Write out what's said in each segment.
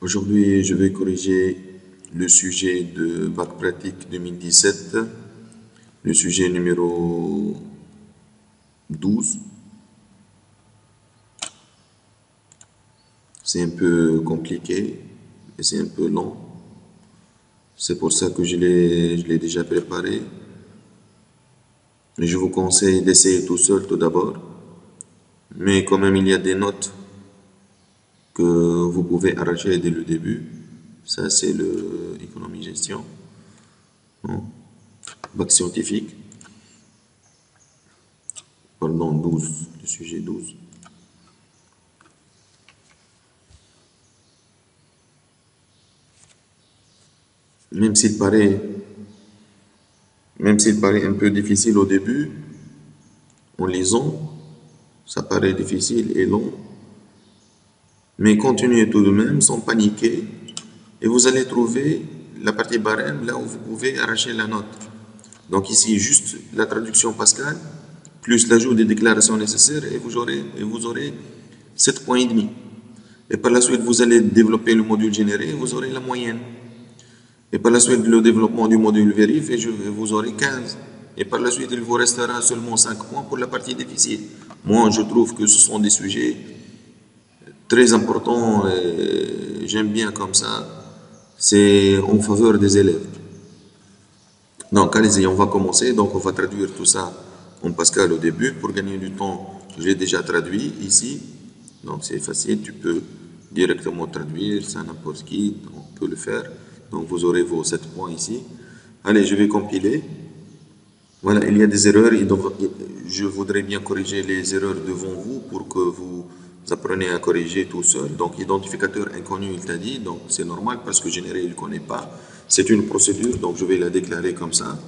Aujourd'hui, je vais corriger le sujet de Bac pratique 2017, le sujet numéro 12. C'est un peu compliqué et c'est un peu long. C'est pour ça que je l'ai déjà préparé. Mais je vous conseille d'essayer tout seul tout d'abord. Mais quand même, il y a des notes que vous pouvez arracher dès le début. Ça, c'est le économie-gestion. Bac scientifique. Pardon, 12. Le sujet 12. Même s'il paraît, même s'il paraît un peu difficile au début, en lisant, ça paraît difficile et long, mais continuez tout de même sans paniquer et vous allez trouver la partie barème là où vous pouvez arracher la note. Donc ici, juste la traduction Pascal, plus l'ajout des déclarations nécessaires et vous aurez 7 points et demi. Et par la suite, vous allez développer le module généré et vous aurez la moyenne. Et par la suite, le développement du module vérif et vous aurez 15. Et par la suite, il vous restera seulement 5 points pour la partie difficile. Moi, je trouve que ce sont des sujets très importants et j'aime bien comme ça. C'est en faveur des élèves. Donc, allez-y, on va commencer. Donc, on va traduire tout ça en Pascal au début. Pour gagner du temps, j'ai déjà traduit ici. Donc, c'est facile. Tu peux directement traduire. C'est n'importe qui. On peut le faire. Donc, vous aurez vos 7 points ici. Allez, je vais compiler. Voilà, il y a des erreurs. Je voudrais bien corriger les erreurs devant vous pour que vous appreniez à corriger tout seul. Donc, identificateur inconnu, il t'a dit. Donc, c'est normal parce que généré, il ne connaît pas. C'est une procédure, donc je vais la déclarer comme ça.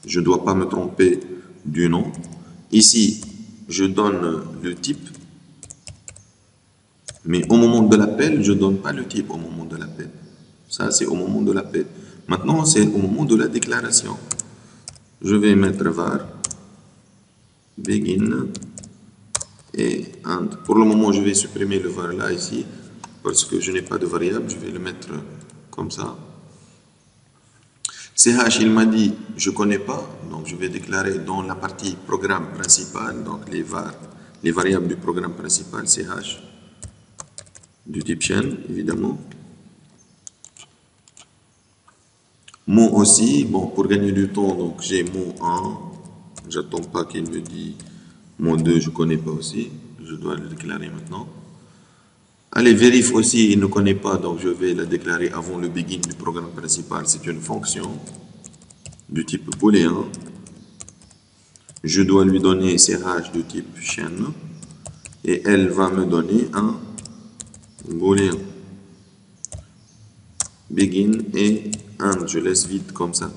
Je ne dois pas me tromper du nom. Ici, je donne le type. Mais au moment de l'appel, je ne donne pas le type au moment de l'appel. Ça, c'est au moment de l'appel. Maintenant, c'est au moment de la déclaration. Je vais mettre var, begin, et end. Pour le moment, je vais supprimer le var là, ici, parce que je n'ai pas de variable. Je vais le mettre comme ça. CH, il m'a dit, je ne connais pas, donc je vais déclarer dans la partie programme principal, donc les variables du programme principal, CH, du type chaîne, évidemment. Mot aussi, bon, pour gagner du temps, donc j'ai mot 1, j'attends pas qu'il me dise mot 2, je ne connais pas aussi, je dois le déclarer maintenant. Allez, vérif aussi, il ne connaît pas, donc je vais la déclarer avant le begin du programme principal, c'est une fonction du type booléen. Je dois lui donner CH de type chaîne et elle va me donner un booléen. Begin et end, je laisse vide comme ça.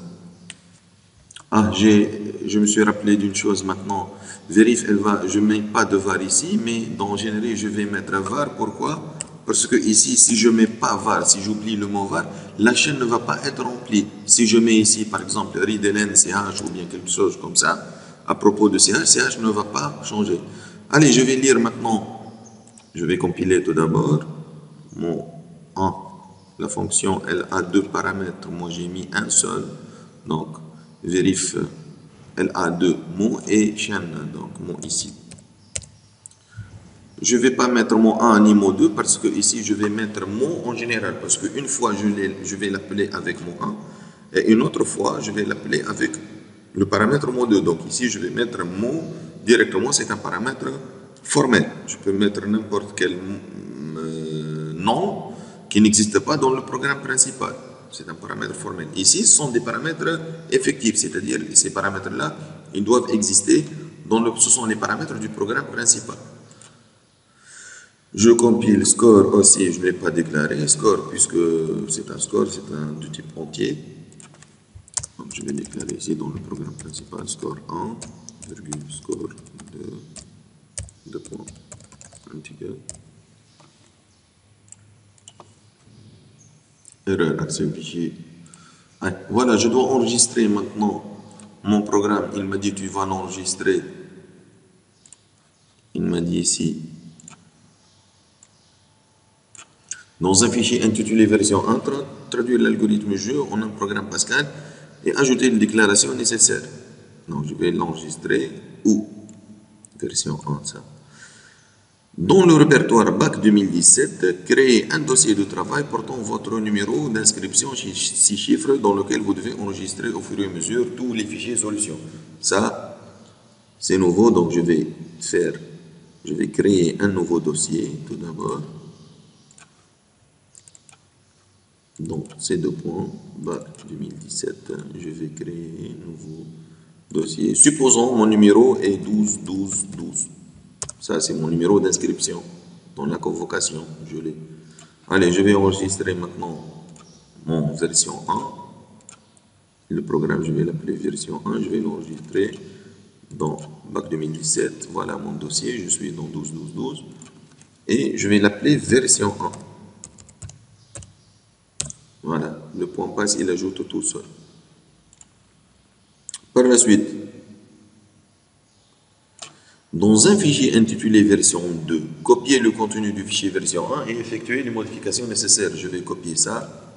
Ah, je me suis rappelé d'une chose maintenant. Vérif, je ne mets pas de var ici, mais dans générer, je vais mettre var. Pourquoi? Parce que ici, si je ne mets pas var, si j'oublie le mot var, la chaîne ne va pas être remplie. Si je mets ici, par exemple, readln, ch ou bien quelque chose comme ça, à propos de ch ne va pas changer. Allez, je vais lire maintenant. Je vais compiler tout d'abord. Mon 1, la fonction, elle a 2 paramètres. Moi, j'ai mis un seul. Donc, vérif, elle a 2 mots et chaîne, donc mot ici. Je ne vais pas mettre mot 1 ni mot 2 parce que ici je vais mettre mot en général parce qu'une fois je vais l'appeler avec mot 1 et une autre fois je vais l'appeler avec le paramètre mot 2. Donc ici je vais mettre mot directement, c'est un paramètre formel. Je peux mettre n'importe quel nom qui n'existe pas dans le programme principal. C'est un paramètre formel. Ici, ce sont des paramètres effectifs, c'est-à-dire ces paramètres-là, ils doivent exister ce sont les paramètres du programme principal. Je compile score aussi, je ne l'ai pas déclaré, score, puisque c'est un score, c'est un du type entier. Donc je vais déclarer ici dans le programme principal, score 1, virgule, score 2 points, integer. Erreur, accès au fichier. Voilà, je dois enregistrer maintenant mon programme. Il m'a dit tu vas l'enregistrer. Il m'a dit ici Dans un fichier intitulé version 1, traduire l'algorithme jeu en un programme Pascal et ajouter les déclarations nécessaires. Donc je vais l'enregistrer où? Version 1, ça. Dans le répertoire BAC 2017, créez un dossier de travail portant votre numéro d'inscription 6 chiffres dans lequel vous devez enregistrer au fur et à mesure tous les fichiers solutions. Ça, c'est nouveau, donc je vais créer un nouveau dossier tout d'abord. Donc, ces deux points, BAC 2017, je vais créer un nouveau dossier. Supposons mon numéro est 12 12 12. Ça, c'est mon numéro d'inscription dans la convocation. Je l'ai. Allez, je vais enregistrer maintenant mon version 1. Le programme, je vais l'appeler version 1. Je vais l'enregistrer dans BAC 2017. Voilà mon dossier. Je suis dans 12 12 12. Et je vais l'appeler version 1. Voilà. Le point passe, il ajoute tout seul. Par la suite, dans un fichier intitulé version 2, copiez le contenu du fichier version 1 et effectuez les modifications nécessaires. Je vais copier ça,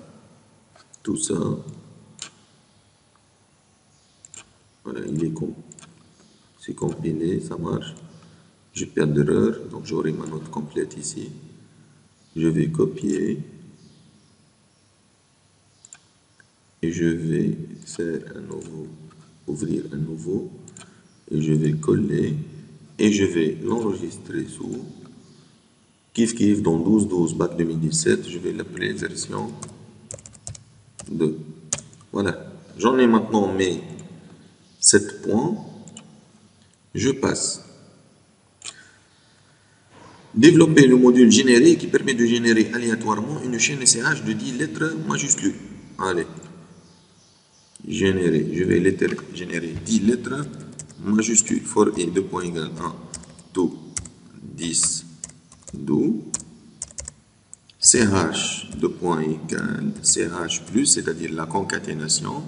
tout ça. Voilà, c'est compilé, ça marche. J'ai pas d'erreur, donc j'aurai ma note complète ici. Je vais copier et je vais faire un nouveau, ouvrir un nouveau et je vais coller. Et je vais l'enregistrer sous Kif Kif dans 12 BAC 2017. Je vais l'appeler version 2. Voilà. J'en ai maintenant mes 7 points. Je passe. Développer le module généré qui permet de générer aléatoirement une chaîne SCH de 10 lettres majuscules. Allez. Générer. Je vais générer 10 lettres majuscule for et 2 points égale 1, 2, 10, 12, ch 2 points égale ch plus, c'est-à-dire la concaténation.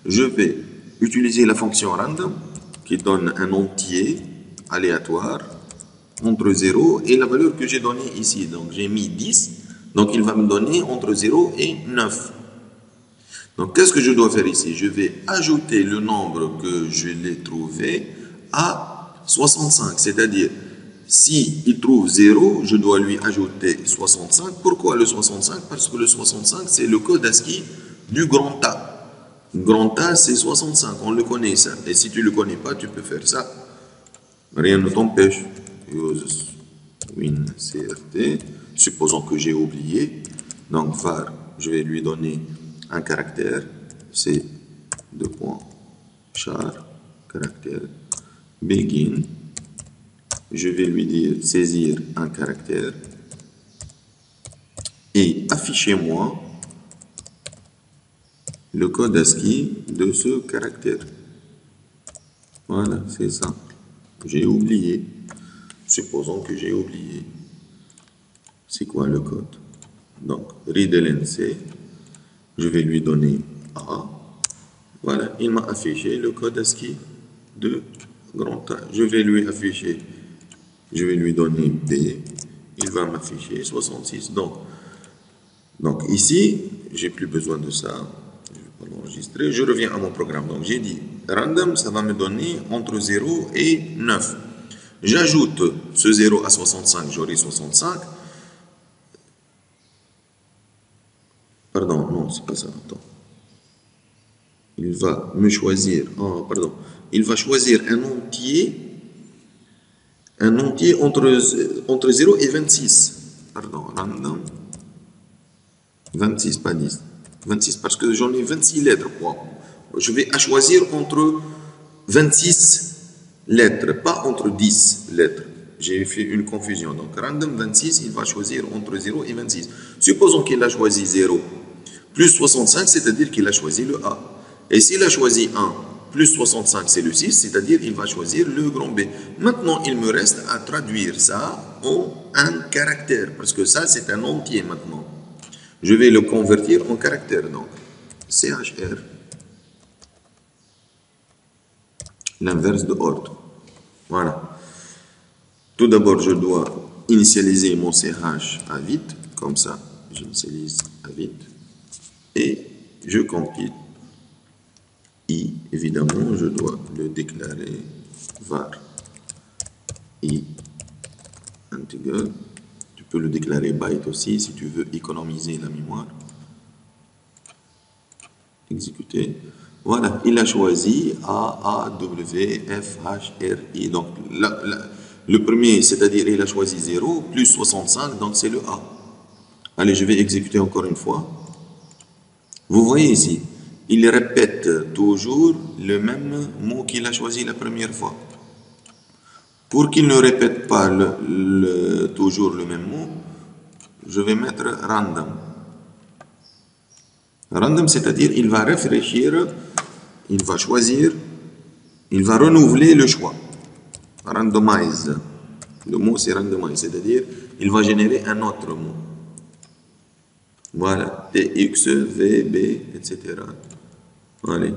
Je vais utiliser la fonction random qui donne un entier aléatoire entre 0 et la valeur que j'ai donnée ici. Donc j'ai mis 10, donc il va me donner entre 0 et 9. Donc, qu'est-ce que je dois faire ici? Je vais ajouter le nombre que je l'ai trouvé à 65. C'est-à-dire, s'il trouve 0, je dois lui ajouter 65. Pourquoi le 65? Parce que le 65, c'est le code ASCII du grand A. Grand A, c'est 65. On le connaît, ça. Et si tu ne le connais pas, tu peux faire ça. Rien ne t'empêche. Use WinCRT. Supposons que j'ai oublié. Donc, var, je vais lui donner un caractère, c'est 2 points, char, caractère, begin, je vais lui dire saisir un caractère et affichez-moi le code ASCII de ce caractère. Voilà, c'est ça. J'ai oublié. Supposons que j'ai oublié. C'est quoi le code? Donc, readLNC. Je vais lui donner A. Voilà, il m'a affiché le code ASCII de grand A. Je vais lui afficher, je vais lui donner B. Il va m'afficher 66. Donc ici, j'ai plus besoin de ça. Je vais pas l'enregistrer. Je reviens à mon programme. Donc j'ai dit random, ça va me donner entre 0 et 9. J'ajoute ce 0 à 65, j'aurai 65. Pardon, non, c'est pas ça. Attends. Il va me choisir, il va choisir un entier entre 0 et 26. Pardon, random. 26, pas 10. 26, parce que j'en ai 26 lettres, quoi. Je vais choisir entre 26 lettres, pas entre 10 lettres. J'ai fait une confusion. Donc, random 26, il va choisir entre 0 et 26. Supposons qu'il a choisi 0 plus 65, c'est-à-dire qu'il a choisi le A. Et s'il a choisi 1 plus 65, c'est le 6, c'est-à-dire qu'il va choisir le grand B. Maintenant, il me reste à traduire ça en un caractère, parce que ça, c'est un entier maintenant. Je vais le convertir en caractère, donc CHR. L'inverse de ordre. Voilà. Tout d'abord, je dois initialiser mon CH à vide, comme ça. j'initialise à vide et je compile. I, évidemment, je dois le déclarer var I integer. Tu peux le déclarer byte aussi si tu veux économiser la mémoire. Exécuter. Voilà, il a choisi A, A, W, F, H, R, I. Donc, le premier, c'est-à-dire il a choisi 0 plus 65, donc c'est le A. Allez, je vais exécuter encore une fois. Vous voyez ici, il répète toujours le même mot qu'il a choisi la première fois. Pour qu'il ne répète pas toujours le même mot, je vais mettre random. Random, c'est-à-dire il va réfléchir, il va choisir, il va renouveler le choix. Randomize. Le mot c'est randomize, c'est-à-dire il va générer un autre mot. Voilà, T, X, V, B, etc. Allez.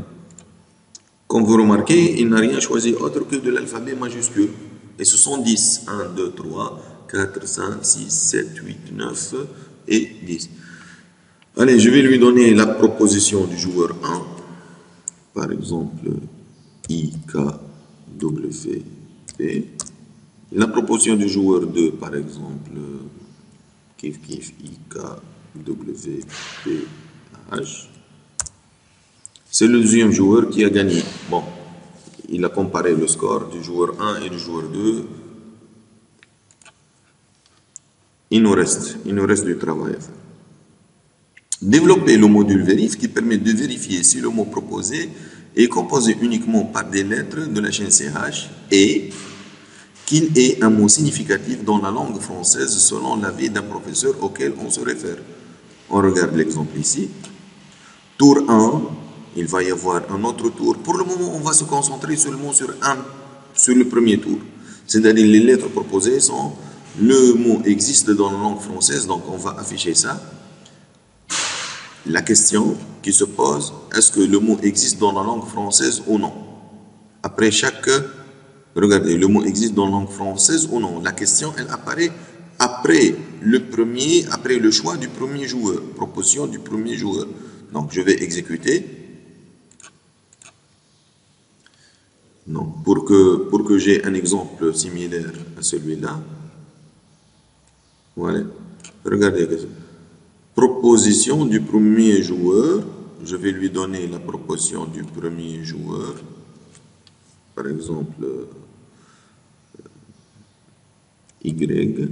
Comme vous remarquez, il n'a rien choisi autre que de l'alphabet majuscule. Et ce sont 10. 1, 2, 3, 4, 5, 6, 7, 8, 9 et 10. Allez, je vais lui donner la proposition du joueur 1. Par exemple, I, K, W, P. La proposition du joueur 2, par exemple, kif kif, I, K, W, P, H. C'est le deuxième joueur qui a gagné. Bon, il a comparé le score du joueur 1 et du joueur 2. Il nous reste du travail à faire. Développer le module vérif qui permet de vérifier si le mot proposé est composé uniquement par des lettres de la chaîne CH et qu'il est un mot significatif dans la langue française selon l'avis d'un professeur auquel on se réfère. On regarde l'exemple ici. Tour 1, il va y avoir un autre tour. Pour le moment, on va se concentrer seulement sur le premier tour. C'est-à-dire les lettres proposées sont le mot existe dans la langue française, donc on va afficher ça. La question qui se pose, est-ce que le mot existe dans la langue française ou non? Après chaque, regardez, le mot existe dans la langue française ou non? La question, elle apparaît après le choix du premier joueur, proposition du premier joueur. Donc, je vais exécuter. Donc, pour que j'ai un exemple similaire à celui-là, voilà. Regardez. Proposition du premier joueur. Je vais lui donner la proposition du premier joueur. Par exemple, Y,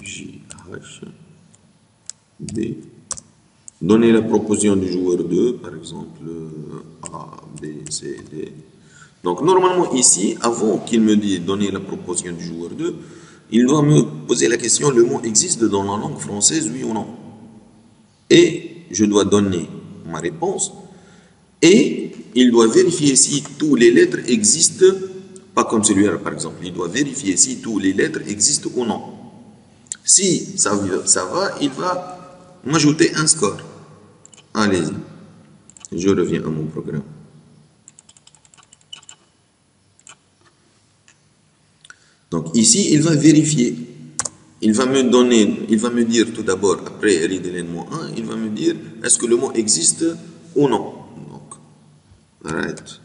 J, H, B. Donner la proposition du joueur 2, par exemple, A, B, C, D. Donc, normalement, ici, avant qu'il me dise donner la proposition du joueur 2, il doit me poser la question, le mot existe dans la langue française, oui ou non? Et je dois donner ma réponse. Et il doit vérifier si tous les lettres existent, pas comme celui-là par exemple, il doit vérifier si tous les lettres existent ou non. Si ça va, il va m'ajouter un score. Allez-y, je reviens à mon programme. Donc ici, il va vérifier. Il va me dire tout d'abord, après read l'élément 1, il va me dire est-ce que le mot existe ou non. Donc, write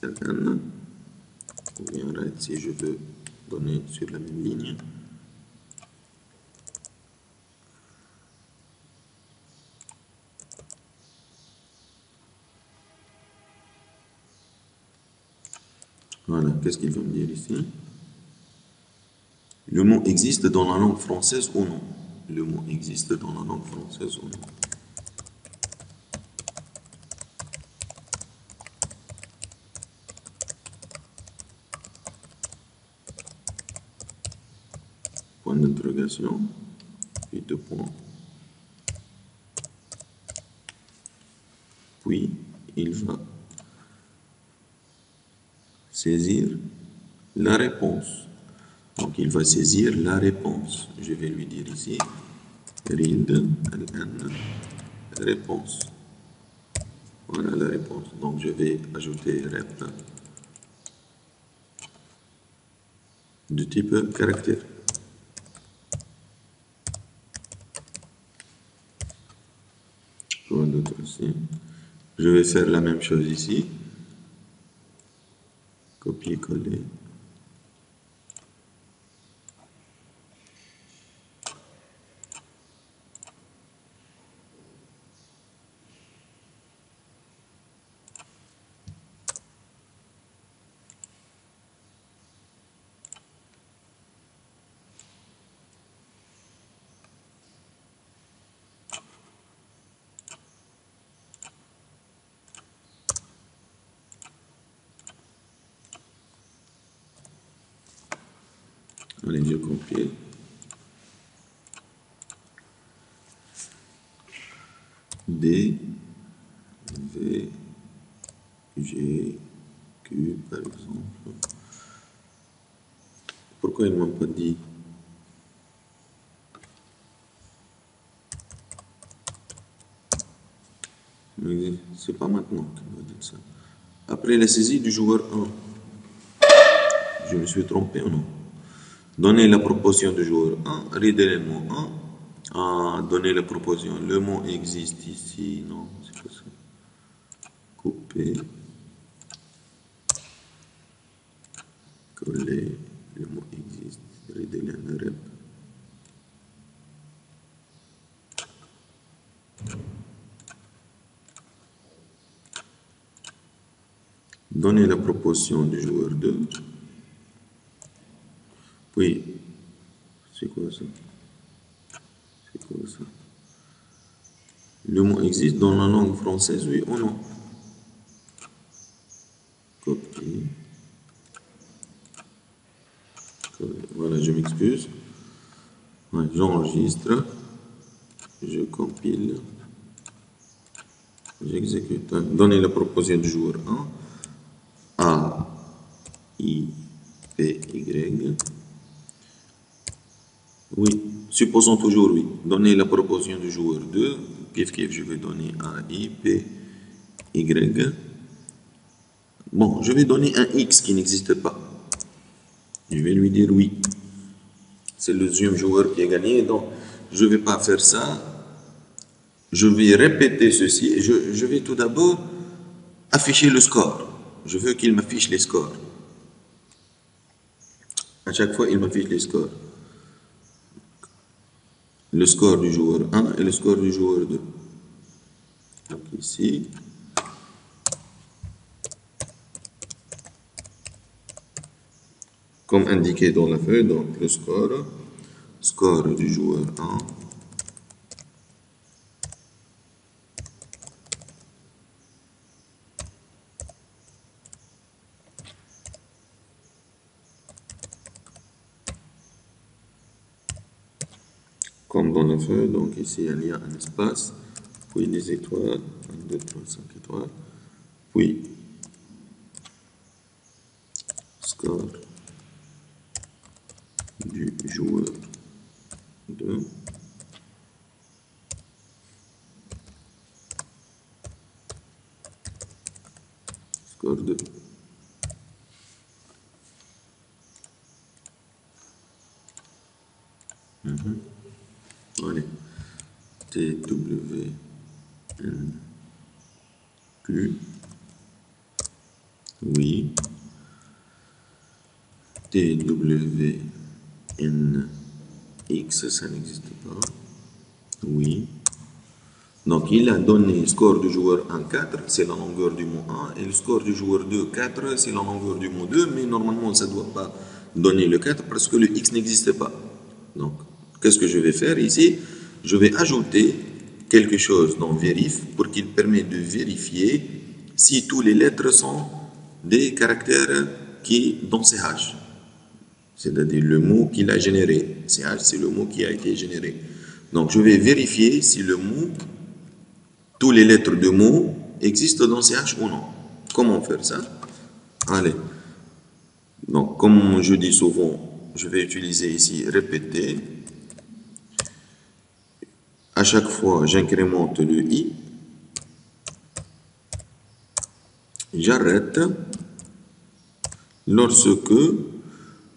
ln, ou bien write si je veux donner sur la même ligne. Voilà, qu'est-ce qu'il va me dire ici? Le mot existe dans la langue française ou non? Le mot existe dans la langue française ou non? Point d'interrogation, puis deux points. Puis, il va saisir la réponse. Donc, il va saisir la réponse. Je vais lui dire ici, read ln réponse. Voilà la réponse. Donc, je vais ajouter rep de type caractère. ici. Je vais faire la même chose ici. Copier-coller. Allez, je compile. D, V, G, Q, par exemple. Pourquoi ils ne m'ont pas dit? Mais c'est pas maintenant qu'il va dire ça. Après la saisie du joueur 1. Je me suis trompé ou non? Donner la proposition du joueur 1, reader le mot 1. Ah, donner la proposition. Le mot existe ici. Non, c'est pas ça. Couper. Coller. Le mot existe. Reader le rep. Donner la proposition du joueur 2. Puis, c'est quoi ça? C'est quoi ça? Le mot existe dans la langue française, oui ou non? Copier. Voilà, je m'excuse. Ouais, j'enregistre. Je compile. J'exécute. Donner la proposition du joueur 1. A, I, P, Y. Oui, supposons toujours oui. Donner la proposition du joueur 2. Je vais donner A, I, P, Y. Bon, je vais donner un X qui n'existe pas. Je vais lui dire oui. C'est le deuxième joueur qui a gagné, donc je ne vais pas faire ça. Je vais répéter ceci et je vais tout d'abord afficher le score. Je veux qu'il m'affiche les scores. À chaque fois, il m'affiche les scores. Le score du joueur 1 et le score du joueur 2. Donc ici, comme indiqué dans la feuille, donc le score du joueur 1, comme dans la feuille, donc ici il y a un espace, puis des étoiles, 1, 2, 3, 5 étoiles, puis score du joueur 2, score 2. Allez, T, W, N, Q, oui, T, W, N, X, ça n'existe pas, oui. Donc il a donné le score du joueur 1, 4, c'est la longueur du mot 1, et le score du joueur 2, 4, c'est la longueur du mot 2, mais normalement ça ne doit pas donner le 4 parce que le X n'existe pas. Donc, qu'est-ce que je vais faire ici? Je vais ajouter quelque chose dans vérif pour qu'il permette de vérifier si toutes les lettres sont des caractères qui dans CH. C'est-à-dire le mot qu'il a généré. CH, c'est le mot qui a été généré. Donc, je vais vérifier si le mot, toutes les lettres de mot existent dans CH ou non. Comment faire ça? Allez. Donc, comme je dis souvent, je vais utiliser ici répéter. À chaque fois, j'incrémente le i. J'arrête lorsque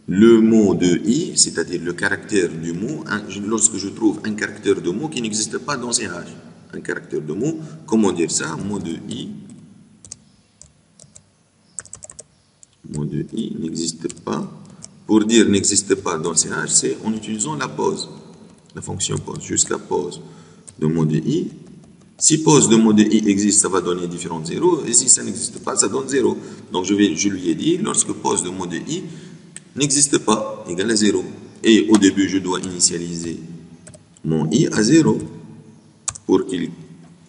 le mot de i, c'est-à-dire le caractère du mot, lorsque je trouve un caractère de mot qui n'existe pas dans CH. un caractère de mot. Comment dire ça? Mot de i. Mot de i n'existe pas. Pour dire n'existe pas dans CH, c'est en utilisant la pause. La fonction pause, jusqu'à pause de mot de i. Si pause de mot de i existe, ça va donner différents zéros. Et si ça n'existe pas, ça donne 0. Donc je lui ai dit, lorsque pause de mot de i n'existe pas, égale à 0. Et au début, je dois initialiser mon i à 0 pour qu'il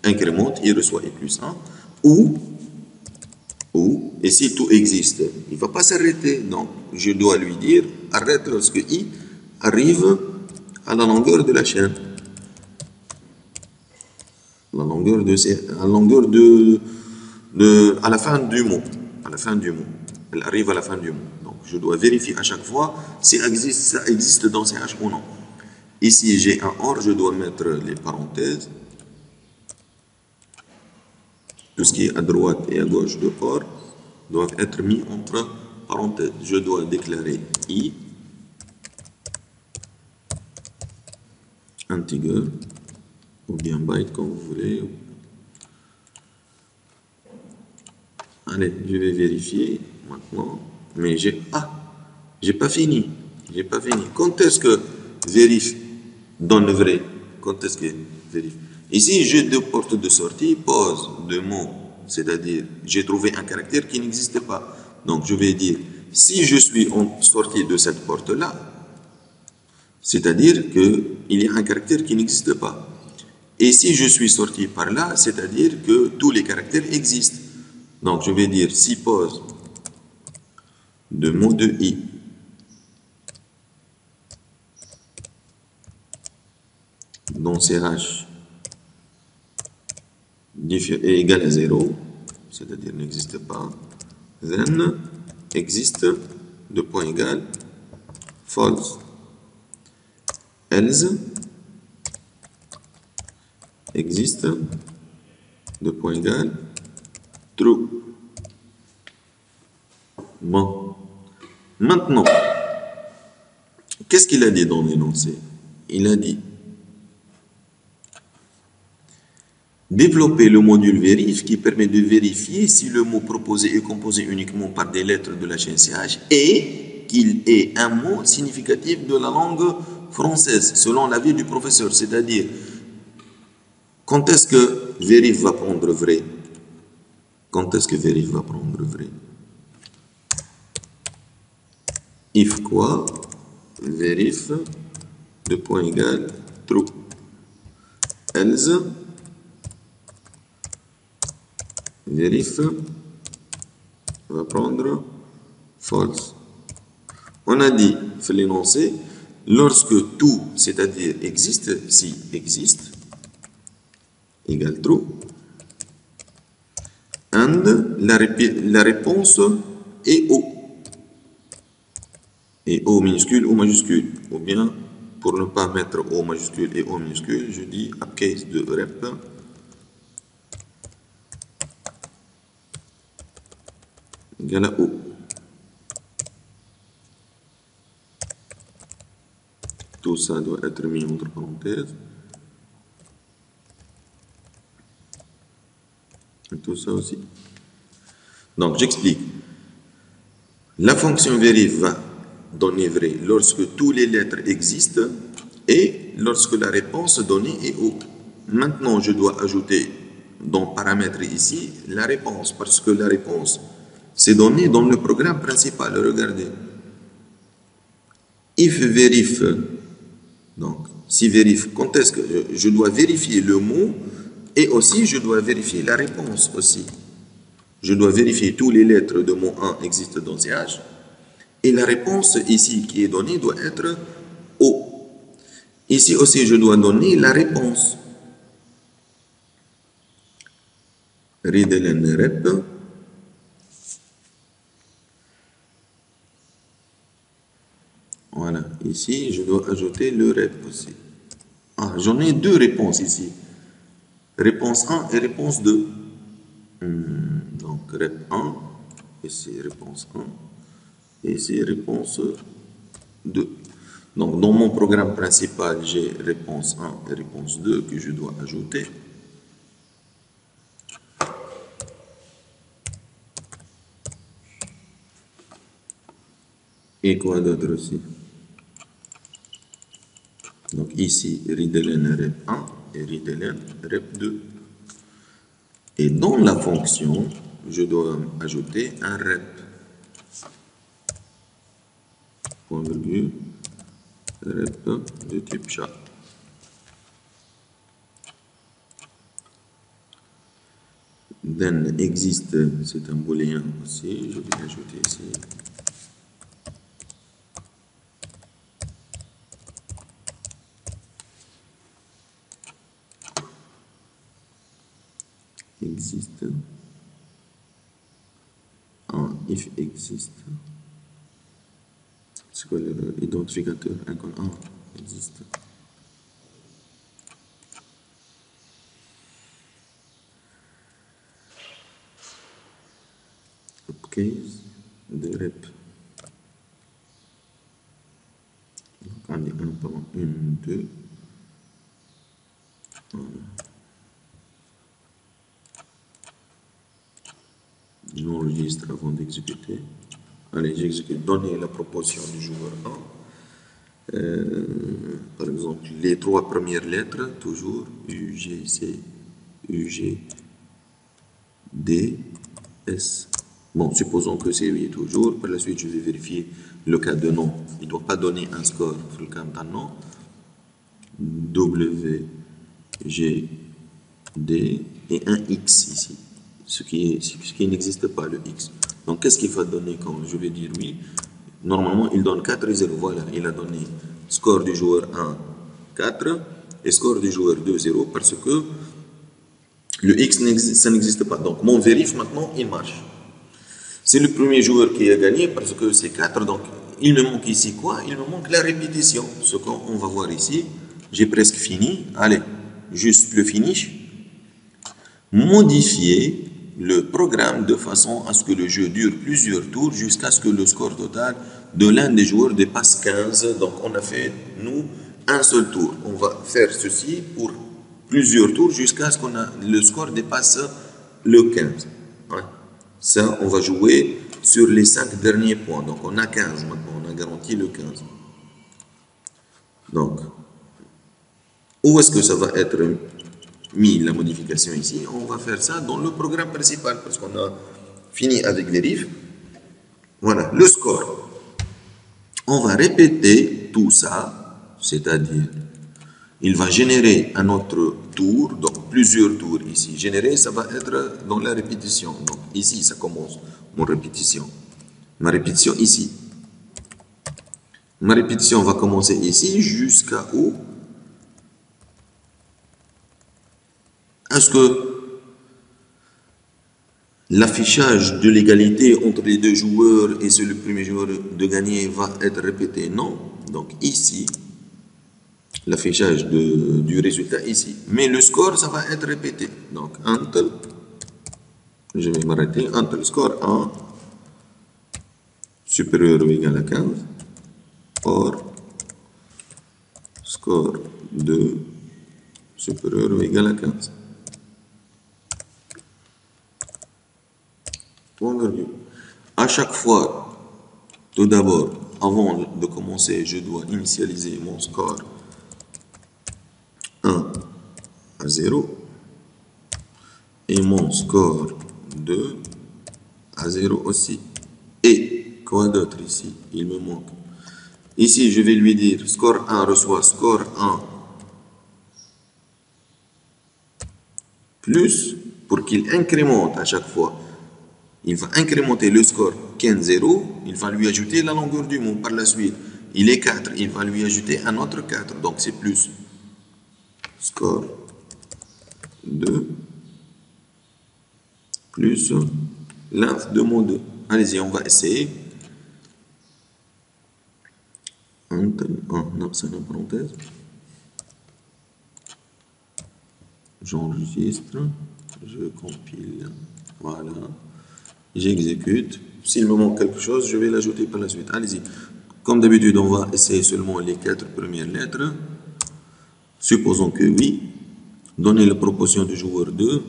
incrémente, il reçoit i plus 1. Ou, et si tout existe, il ne va pas s'arrêter. Donc, je dois lui dire, arrête lorsque i arrive à la longueur de la chaîne. La longueur à la fin du mot. À la fin du mot. Elle arrive à la fin du mot. Donc, je dois vérifier à chaque fois si ça existe dans CH ou non. Ici, j'ai un OR, je dois mettre les parenthèses. Tout ce qui est à droite et à gauche de OR doivent être mis entre parenthèses. Je dois déclarer i integer ou bien byte comme vous voulez. Allez, je vais vérifier maintenant. Mais j'ai pas fini. J'ai pas fini. Quand est-ce que vérifie donne le vrai? Quand est-ce que vérifie? Ici, j'ai deux portes de sortie, pause de mot, c'est-à-dire j'ai trouvé un caractère qui n'existe pas. Donc je vais dire, si je suis en sortie de cette porte-là, c'est-à-dire qu'il y a un caractère qui n'existe pas. Et si je suis sorti par là, c'est-à-dire que tous les caractères existent. Donc je vais dire, si pause de mot de i dans CH est égal à 0, c'est-à-dire n'existe pas, then existe de point égal false. Else existe de point égal true. Bon. Maintenant, qu'est-ce qu'il a dit dans l'énoncé? Il a dit développer le module vérif qui permet de vérifier si le mot proposé est composé uniquement par des lettres de la chaîne CH et qu'il est un mot significatif de la langue française, selon l'avis du professeur. C'est-à-dire, quand est-ce que vérif va prendre vrai? Quand est-ce que vérif va prendre vrai? If quoi? Vérif de point égal true. Else vérif va prendre false. On a dit, fait l'énoncé, lorsque tout, c'est-à-dire existe, si existe, égale true, and la réponse est O. Et O minuscule ou majuscule. Ou bien, pour ne pas mettre O majuscule et O minuscule, je dis upcase de rep égale à O. Tout ça doit être mis entre parenthèses. Et tout ça aussi. Donc, j'explique. La fonction vérif va donner vrai lorsque toutes les lettres existent et lorsque la réponse donnée est O. Maintenant, je dois ajouter dans paramètres ici la réponse parce que la réponse c'est donné dans le programme principal. Regardez. If vérif, donc si vérif, quand est-ce que je dois vérifier le mot et aussi je dois vérifier la réponse aussi. Je dois vérifier toutes les lettres de mot 1 existent dans CH. Et la réponse ici qui est donnée doit être O. Ici aussi, je dois donner la réponse. Readln rep. Voilà. Ici, je dois ajouter le rep aussi. Ah, j'en ai deux réponses ici. Réponse 1 et réponse 2. Donc, rep 1. Ici, réponse 1. Et ici, réponse 2. Donc, dans mon programme principal, j'ai réponse 1 et réponse 2 que je dois ajouter. Et quoi d'autre aussi? Donc ici, readLn rep 1 et readLn rep 2. Et dans la fonction, je dois ajouter un rep. Point virgule, rep de type chat. Then existe, c'est un booléen aussi, je vais ajouter ici. Existe. If existe. C'est quoi l'identificateur? Existe. Upcase de rep. Donc on est 1 pendant 1, 2. Voilà. J'enregistre avant d'exécuter. Allez, j'exécute. Donner la proportion du joueur 1. Par exemple, les 3 premières lettres, toujours U, G, C, U, G, D, S. Bon, supposons que c'est oui toujours. Par la suite, je vais vérifier le cas de nom. Il ne doit pas donner un score. Le cas d'un nom. W, G, D et un X ici. Ce qui n'existe pas, le X. Donc, qu'est-ce qu'il va donner quand je vais dire oui? Normalement, il donne 4 et 0. Voilà, il a donné score du joueur 1, 4 et score du joueur 2, 0 parce que le X, ça n'existe pas. Donc, mon vérif maintenant, il marche. C'est le premier joueur qui a gagné parce que c'est 4. Donc, il me manque ici quoi? Il me manque la répétition. Ce qu'on va voir ici. J'ai presque fini. Allez, juste le finish. Modifier le programme de façon à ce que le jeu dure plusieurs tours jusqu'à ce que le score total de l'un des joueurs dépasse 15. Donc, on a fait, nous, un seul tour. On va faire ceci pour plusieurs tours jusqu'à ce que le score dépasse le 15. Ouais. Ça, on va jouer sur les 5 derniers points. Donc, on a 15 maintenant. On a garanti le 15. Donc, où est-ce que ça va être mis la modification ici? On va faire ça dans le programme principal parce qu'on a fini avec les riffs. Voilà, le score. On va répéter tout ça, c'est-à-dire, il va générer un autre tour, donc plusieurs tours ici. Générer, ça va être dans la répétition. Donc ici, ça commence mon répétition. Ma répétition ici. Ma répétition va commencer ici jusqu'à où? Est-ce que l'affichage de l'égalité entre les deux joueurs et c'est le premier joueur de gagner va être répété? Non. Donc ici, l'affichage du résultat ici. Mais le score, ça va être répété. Donc, entre, je vais m'arrêter, entre le score 1 supérieur ou égal à 15, or score 2 supérieur ou égal à 15. À chaque fois, tout d'abord, avant de commencer, je dois initialiser mon score 1 à 0 et mon score 2 à 0 aussi. Et quoi d'autre ici? Il me manque. Ici, je vais lui dire score 1 reçoit score 1 plus pour qu'il incrémente à chaque fois. Il va incrémenter le score 15-0, il va lui ajouter la longueur du mot par la suite. Il est 4, il va lui ajouter un autre 4, donc c'est plus. Score 2 plus l'inf de mot 2. Allez-y, on va essayer. Non, c'est une parenthèse. J'enregistre, je compile, voilà. J'exécute. S'il me manque quelque chose, je vais l'ajouter par la suite. Allez-y. Comme d'habitude, on va essayer seulement les 4 premières lettres. Supposons que oui. Donner la proportion du joueur 2.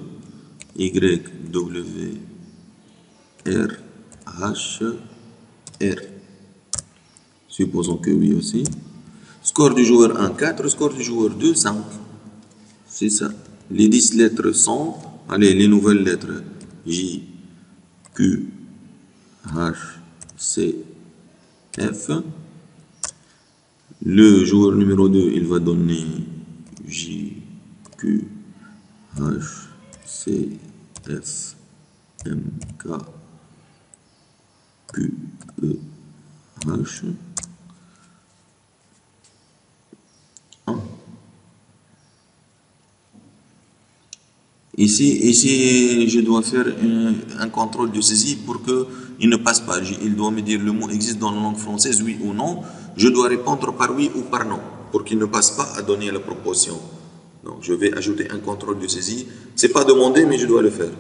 Y, W, R, H, R. Supposons que oui aussi. Score du joueur 1, 4. Score du joueur 2, 5. C'est ça. Les 10 lettres sont, allez, les nouvelles lettres. J, Q, H, C, F. Le joueur numéro 2, il va donner J, Q, H, C, F, M, K, Q, E, H. Ici, je dois faire un contrôle de saisie pour qu'il ne passe pas. Il doit me dire le mot existe dans la langue française, oui ou non. Je dois répondre par oui ou par non pour qu'il ne passe pas à donner la proposition. Donc, je vais ajouter un contrôle de saisie. C'est pas demandé, mais je dois le faire.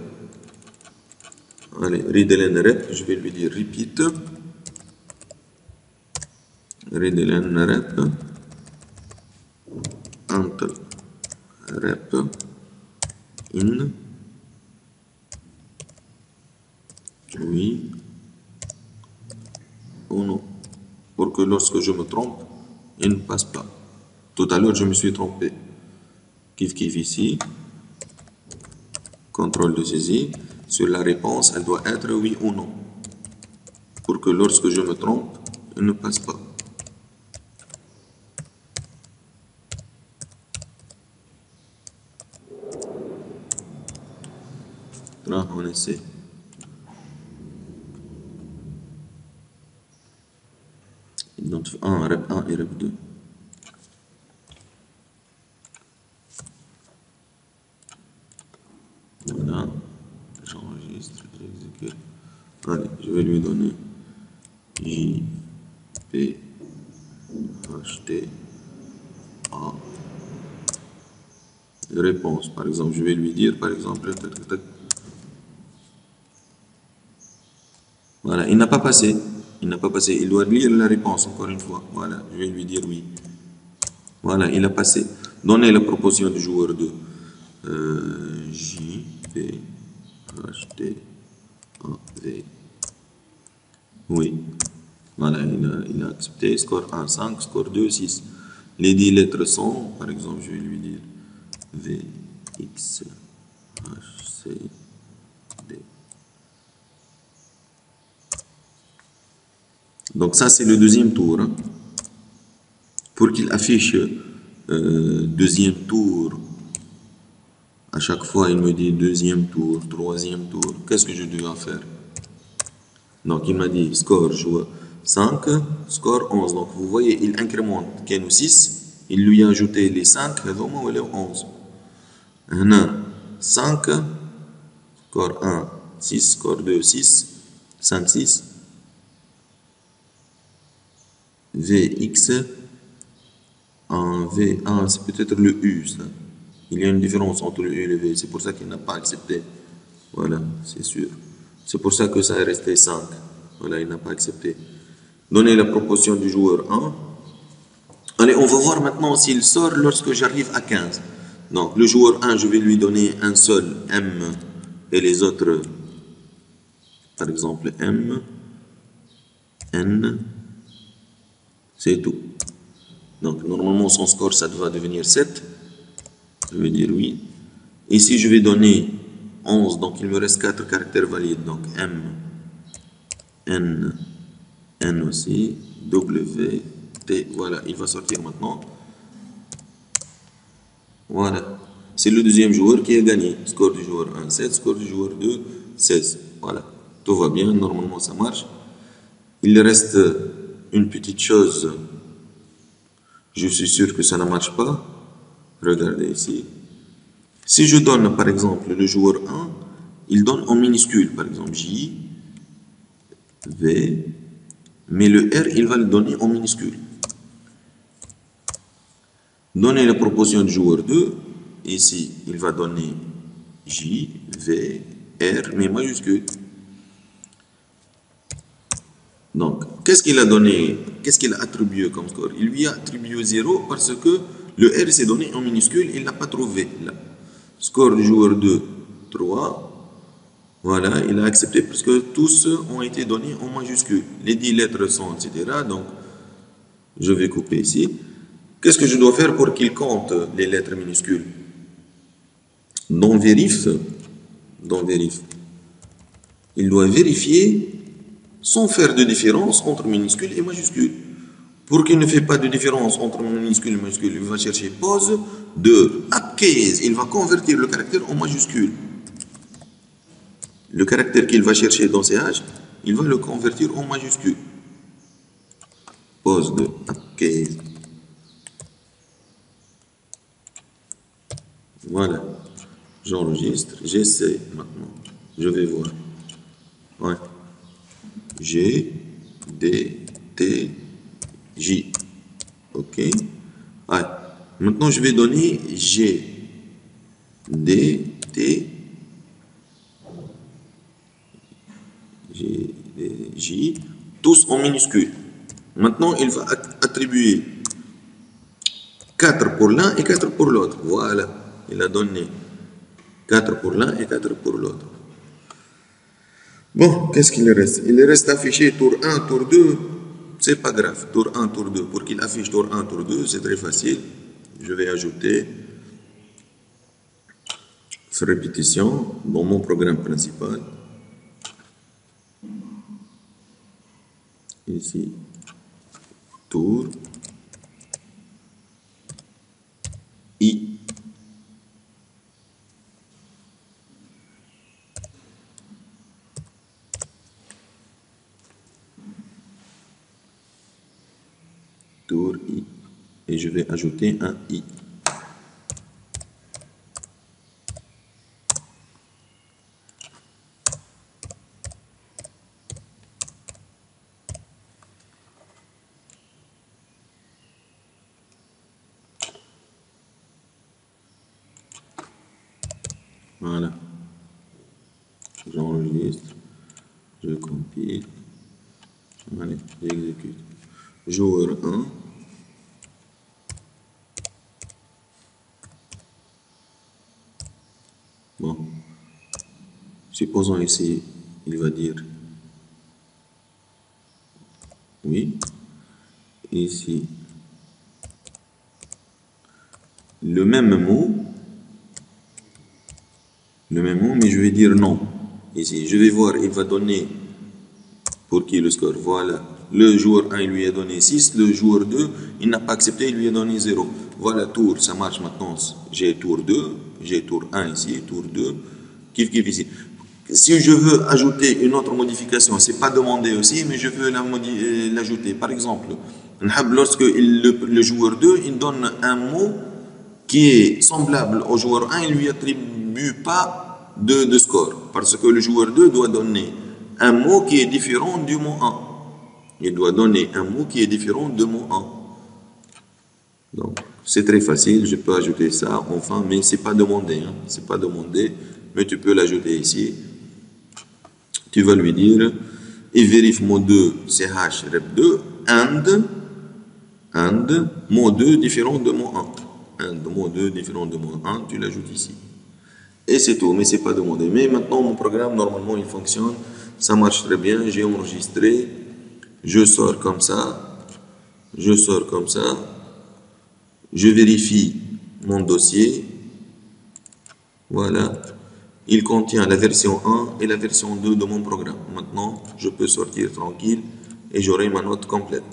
Allez, read rep, je vais lui dire repeat. Read rep. Enter rep. In. Oui ou non. Pour que lorsque je me trompe, il ne passe pas. Tout à l'heure, je me suis trompé. Kiff ici. Contrôle de saisie. Sur la réponse, elle doit être oui ou non. Pour que lorsque je me trompe, il ne passe pas. Là, on essaie. Donc, rep 1 et rep 2. Voilà. J'enregistre, j'exécute. Allez, je vais lui donner J, P, H, T, A. Réponse, par exemple, je vais lui dire, par exemple, tac, tac. Voilà, il n'a pas passé. Il n'a pas passé. Il doit lire la réponse encore une fois. Voilà, je vais lui dire oui. Voilà, il a passé. Donnez la proposition du joueur 2. J, P, H, T, A, V. Oui. Voilà, il a accepté. Score 1, 5. Score 2, 6. Les 10 lettres sont, par exemple, je vais lui dire V, X, H, C, D. Donc ça, c'est le deuxième tour. Hein. Pour qu'il affiche deuxième tour, à chaque fois, il me dit deuxième tour, troisième tour. Qu'est-ce que je dois faire? Donc, il m'a dit score joueur 5, score 11. Donc, vous voyez, il incrémente Ken 6. Il lui a ajouté les 5, et 11. 5, score 1, 6, score 2, 6, 5, 6. Vx, en V1, c'est peut-être le U, ça. Il y a une différence entre le U et le V, c'est pour ça qu'il n'a pas accepté. Voilà, c'est sûr. C'est pour ça que ça est resté 5. Voilà, il n'a pas accepté. Donnez la proposition du joueur 1. Allez, on va voir maintenant s'il sort lorsque j'arrive à 15. Donc, le joueur 1, je vais lui donner un seul M et les autres, par exemple, M, N, c'est tout. Donc, normalement, son score, ça va devenir 7. Je vais dire oui. Ici, je vais donner 11. Donc, il me reste 4 caractères valides. Donc, M, N, N aussi, W, T. Voilà, il va sortir maintenant. Voilà. C'est le deuxième joueur qui a gagné. Score du joueur 1, 7. Score du joueur 2, 16. Voilà. Tout va bien. Normalement, ça marche. Il reste une petite chose. Je suis sûr que ça ne marche pas. Regardez ici. Si je donne, par exemple, le joueur 1, il donne en minuscule, par exemple, J, V, mais le R, il va le donner en minuscule. Donnez la proposition du joueur 2, ici, il va donner J, V, R, mais majuscule. Donc, qu'est-ce qu'il a donné, qu'est-ce qu'il a attribué comme score? Il lui a attribué 0 parce que le R s'est donné en minuscule, il ne l'a pas trouvé là. Score du joueur 2, 3. Voilà, il a accepté parce que tous ont été donnés en majuscule. Les 10 lettres sont, etc. Donc, Je vais couper ici. Qu'est-ce que je dois faire pour qu'il compte les lettres minuscules? Dans vérif, il doit vérifier sans faire de différence entre minuscules et majuscules. Pour qu'il ne fait pas de différence entre minuscule et majuscule, il va chercher pose de uppercase. Il va convertir le caractère en majuscule. Le caractère qu'il va chercher dans CH, il va le convertir en majuscule. Pose de uppercase. Voilà. J'enregistre. J'essaie maintenant. Je vais voir. Ouais. G, D, T, J. OK. Ouais. Maintenant, je vais donner G, D, T, G, D, J, tous en minuscules. Maintenant, il va attribuer 4 pour l'un et 4 pour l'autre. Voilà. Il a donné 4 pour l'un et 4 pour l'autre. Bon, qu'est-ce qu'il reste? Il reste affiché tour 1, tour 2. C'est pas grave. Tour 1, tour 2. Pour qu'il affiche tour 1, tour 2, c'est très facile. Je vais ajouter cette répétition dans mon programme principal. Ici, tour I. Tour I. Et je vais ajouter un I. Voilà. J'enregistre. Je compile. Allez, j'exécute. Joueur 1. Bon. Supposons ici, il va dire oui. Ici, le même mot, mais je vais dire non. Ici, je vais voir, il va donner pour qui le score. Voilà. Le joueur 1, il lui a donné 6. Le joueur 2, il n'a pas accepté, il lui a donné 0. Voilà, tour, ça marche maintenant. J'ai tour 2, j'ai tour 1 ici, tour 2. Kiff ici. Si je veux ajouter une autre modification, c'est pas demandé aussi, mais je veux l'ajouter. Par exemple, lorsque le joueur 2, il donne un mot qui est semblable au joueur 1, il lui attribue pas de score. Parce que le joueur 2 doit donner un mot qui est différent du mot 1. Il doit donner un mot qui est différent du mot 1. Donc, c'est très facile, je peux ajouter ça, enfin, mais c'est pas demandé. Hein. C'est pas demandé, mais tu peux l'ajouter ici. Tu vas lui dire, il vérifie mot 2, CH, rep 2, and, mot 2 différent de mot 1. And, mot 2 différent de mot 1, tu l'ajoutes ici. Et c'est tout, mais c'est pas demandé. Mais maintenant, mon programme, normalement, il fonctionne. Ça marche très bien. J'ai enregistré. Je sors comme ça. Je sors comme ça. Je vérifie mon dossier. Voilà. Il contient la version 1 et la version 2 de mon programme. Maintenant, je peux sortir tranquille et j'aurai ma note complète.